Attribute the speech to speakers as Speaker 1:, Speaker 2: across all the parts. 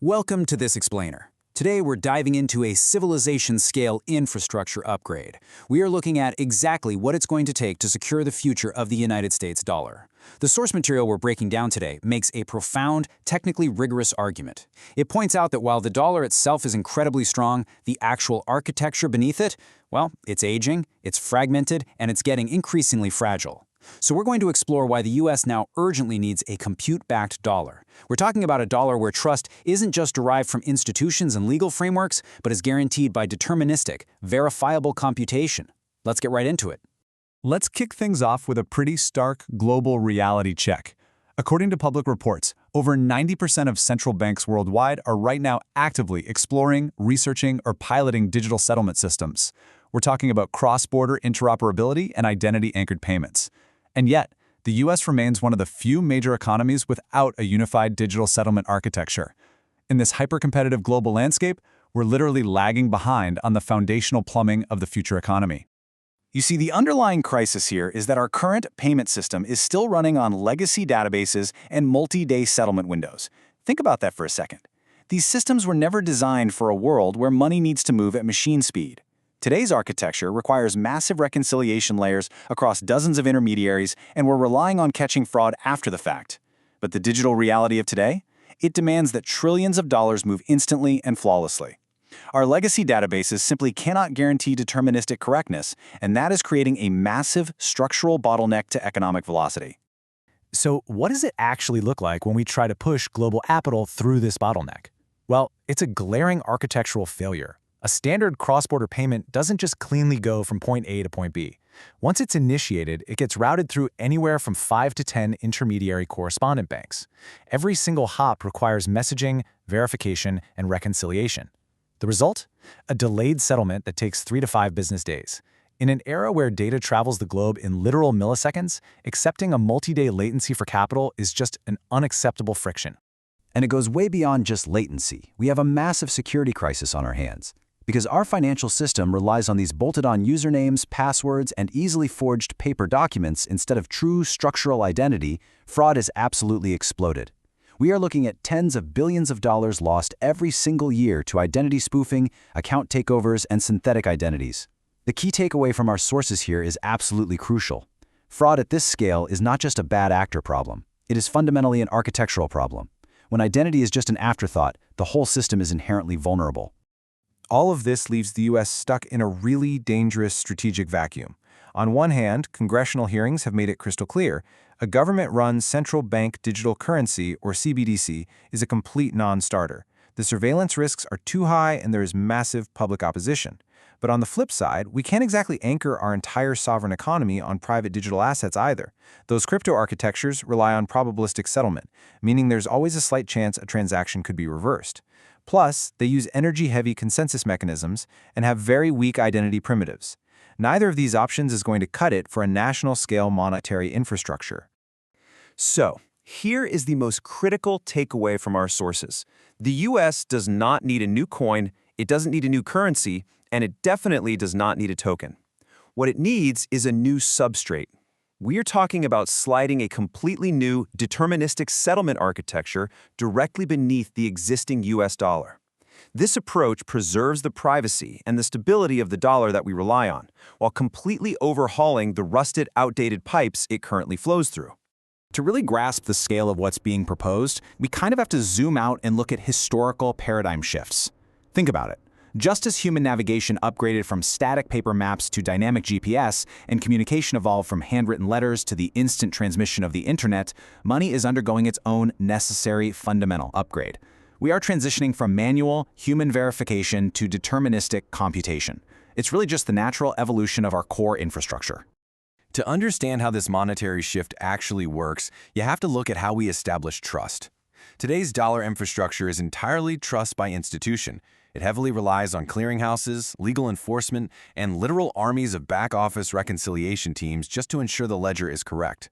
Speaker 1: Welcome to this explainer. Today we're diving into a civilization-scale infrastructure upgrade. We are looking at exactly what it's going to take to secure the future of the United States dollar. The source material we're breaking down today makes a profound, technically rigorous argument. It points out that while the dollar itself is incredibly strong, the actual architecture beneath it, well, it's aging, it's fragmented, and it's getting increasingly fragile. So we're going to explore why the US now urgently needs a compute-backed dollar. We're talking about a dollar where trust isn't just derived from institutions and legal frameworks, but is guaranteed by deterministic, verifiable computation. Let's get right into it.
Speaker 2: Let's kick things off with a pretty stark global reality check. According to public reports, over 90% of central banks worldwide are right now actively exploring, researching, or piloting digital settlement systems. We're talking about cross-border interoperability and identity-anchored payments. And yet, the US remains one of the few major economies without a unified digital settlement architecture. In this hyper-competitive global landscape, we're literally lagging behind on the foundational plumbing of the future economy.
Speaker 3: You see, the underlying crisis here is that our current payment system is still running on legacy databases and multi-day settlement windows. Think about that for a second. These systems were never designed for a world where money needs to move at machine speed. Today's architecture requires massive reconciliation layers across dozens of intermediaries, and we're relying on catching fraud after the fact. But the digital reality of today? It demands that trillions of dollars move instantly and flawlessly. Our legacy databases simply cannot guarantee deterministic correctness, and that is creating a massive structural bottleneck to economic velocity.
Speaker 4: So what does it actually look like when we try to push global capital through this bottleneck? Well, it's a glaring architectural failure. A standard cross-border payment doesn't just cleanly go from point A to point B. Once it's initiated, it gets routed through anywhere from 5 to 10 intermediary correspondent banks. Every single hop requires messaging, verification, and reconciliation. The result? A delayed settlement that takes 3 to 5 business days. In an era where data travels the globe in literal milliseconds, accepting a multi-day latency for capital is just an unacceptable friction.
Speaker 5: And it goes way beyond just latency. We have a massive security crisis on our hands. Because our financial system relies on these bolted-on usernames, passwords, and easily forged paper documents instead of true structural identity, fraud has absolutely exploded. We are looking at tens of billions of dollars lost every single year to identity spoofing, account takeovers, and synthetic identities. The key takeaway from our sources here is absolutely crucial. Fraud at this scale is not just a bad actor problem. It is fundamentally an architectural problem. When identity is just an afterthought, the whole system is inherently vulnerable.
Speaker 2: All of this leaves the US stuck in a really dangerous strategic vacuum. On one hand, congressional hearings have made it crystal clear, a government-run central bank digital currency, or CBDC, is a complete non-starter. The surveillance risks are too high and there is massive public opposition. But on the flip side, we can't exactly anchor our entire sovereign economy on private digital assets either. Those crypto architectures rely on probabilistic settlement, meaning there's always a slight chance a transaction could be reversed. Plus, they use energy-heavy consensus mechanisms and have very weak identity primitives. Neither of these options is going to cut it for a national-scale monetary infrastructure.
Speaker 3: So, here is the most critical takeaway from our sources. The US does not need a new coin, it doesn't need a new currency, and it definitely does not need a token. What it needs is a new substrate. We are talking about sliding a completely new deterministic settlement architecture directly beneath the existing US dollar. This approach preserves the privacy and the stability of the dollar that we rely on, while completely overhauling the rusted, outdated pipes it currently flows through.
Speaker 1: To really grasp the scale of what's being proposed, we kind of have to zoom out and look at historical paradigm shifts. Think about it. Just as human navigation upgraded from static paper maps to dynamic GPS, and communication evolved from handwritten letters to the instant transmission of the internet, money is undergoing its own necessary fundamental upgrade. We are transitioning from manual, human verification to deterministic computation. It's really just the natural evolution of our core infrastructure.
Speaker 6: To understand how this monetary shift actually works, you have to look at how we establish trust. Today's dollar infrastructure is entirely trust by institution. It heavily relies on clearinghouses, legal enforcement, and literal armies of back-office reconciliation teams just to ensure the ledger is correct.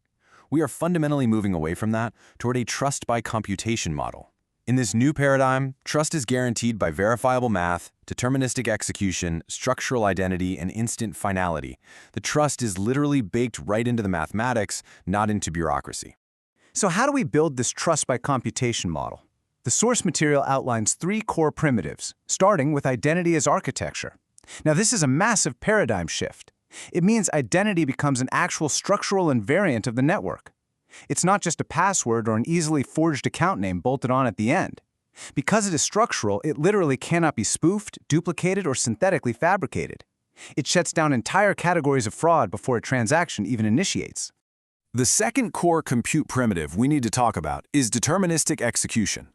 Speaker 6: We are fundamentally moving away from that toward a trust by computation model. In this new paradigm, trust is guaranteed by verifiable math, deterministic execution, structural identity, and instant finality. The trust is literally baked right into the mathematics, not into bureaucracy.
Speaker 3: So how do we build this trust by computation model? The source material outlines 3 core primitives, starting with identity as architecture. Now, this is a massive paradigm shift. It means identity becomes an actual structural invariant of the network. It's not just a password or an easily forged account name bolted on at the end. Because it is structural, it literally cannot be spoofed, duplicated, or synthetically fabricated. It shuts down entire categories of fraud before a transaction even initiates.
Speaker 6: The second core compute primitive we need to talk about is deterministic execution.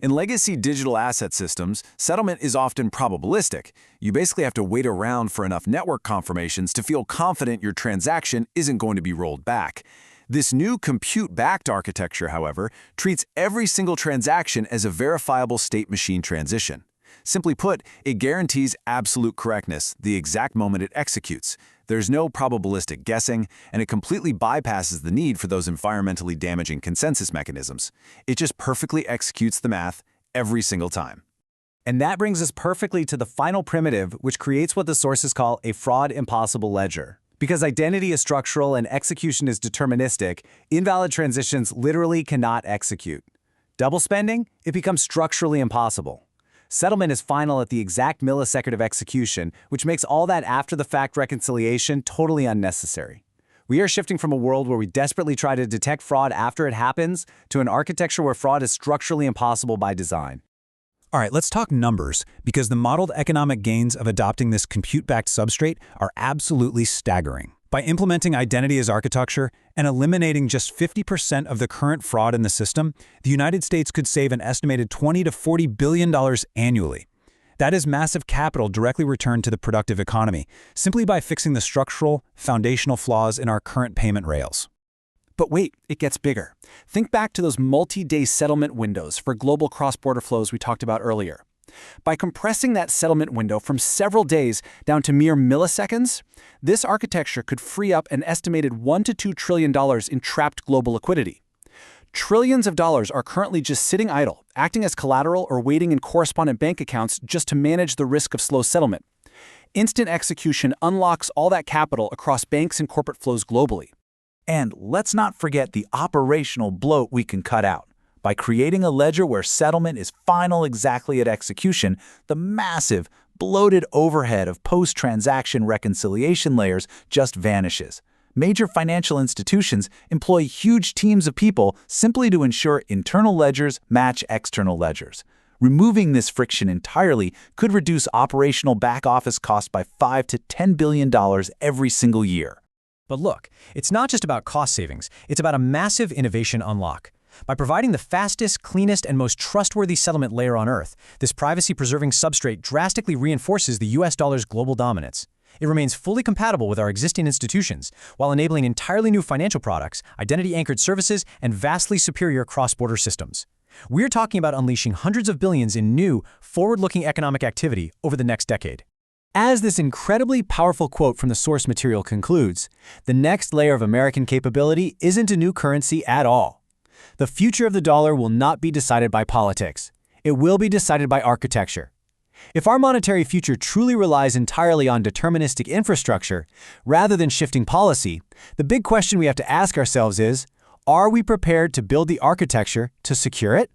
Speaker 6: In legacy digital asset systems, settlement is often probabilistic. You basically have to wait around for enough network confirmations to feel confident your transaction isn't going to be rolled back. This new compute-backed architecture, however, treats every single transaction as a verifiable state machine transition. Simply put, it guarantees absolute correctness the exact moment it executes. There's no probabilistic guessing, and it completely bypasses the need for those environmentally damaging consensus mechanisms. It just perfectly executes the math every single time.
Speaker 1: And that brings us perfectly to the final primitive, which creates what the sources call a fraud-impossible ledger. Because identity is structural and execution is deterministic, invalid transitions literally cannot execute. Double spending? It becomes structurally impossible. Settlement is final at the exact millisecond of execution, which makes all that after-the-fact reconciliation totally unnecessary. We are shifting from a world where we desperately try to detect fraud after it happens to an architecture where fraud is structurally impossible by design.
Speaker 4: All right, let's talk numbers, because the modeled economic gains of adopting this compute-backed substrate are absolutely staggering. By implementing identity as architecture and eliminating just 50% of the current fraud in the system, the United States could save an estimated $20 to $40 billion annually. That is massive capital directly returned to the productive economy, simply by fixing the structural, foundational flaws in our current payment rails.
Speaker 3: But wait, it gets bigger. Think back to those multi-day settlement windows for global cross-border flows we talked about earlier. By compressing that settlement window from several days down to mere milliseconds, this architecture could free up an estimated $1 to $2 trillion in trapped global liquidity. Trillions of dollars are currently just sitting idle, acting as collateral or waiting in correspondent bank accounts just to manage the risk of slow settlement. Instant execution unlocks all that capital across banks and corporate flows globally.
Speaker 7: And let's not forget the operational bloat we can cut out. By creating a ledger where settlement is final exactly at execution, the massive, bloated overhead of post-transaction reconciliation layers just vanishes. Major financial institutions employ huge teams of people simply to ensure internal ledgers match external ledgers. Removing this friction entirely could reduce operational back-office costs by $5 to $10 billion every single year.
Speaker 4: But look, it's not just about cost savings, it's about a massive innovation unlock. By providing the fastest, cleanest, and most trustworthy settlement layer on Earth, this privacy-preserving substrate drastically reinforces the US dollar's global dominance. It remains fully compatible with our existing institutions, while enabling entirely new financial products, identity-anchored services, and vastly superior cross-border systems. We're talking about unleashing hundreds of billions in new, forward-looking economic activity over the next decade. As this incredibly powerful quote from the source material concludes, the next layer of American capability isn't a new currency at all. The future of the dollar will not be decided by politics. It will be decided by architecture. If our monetary future truly relies entirely on deterministic infrastructure, rather than shifting policy, the big question we have to ask ourselves is, are we prepared to build the architecture to secure it?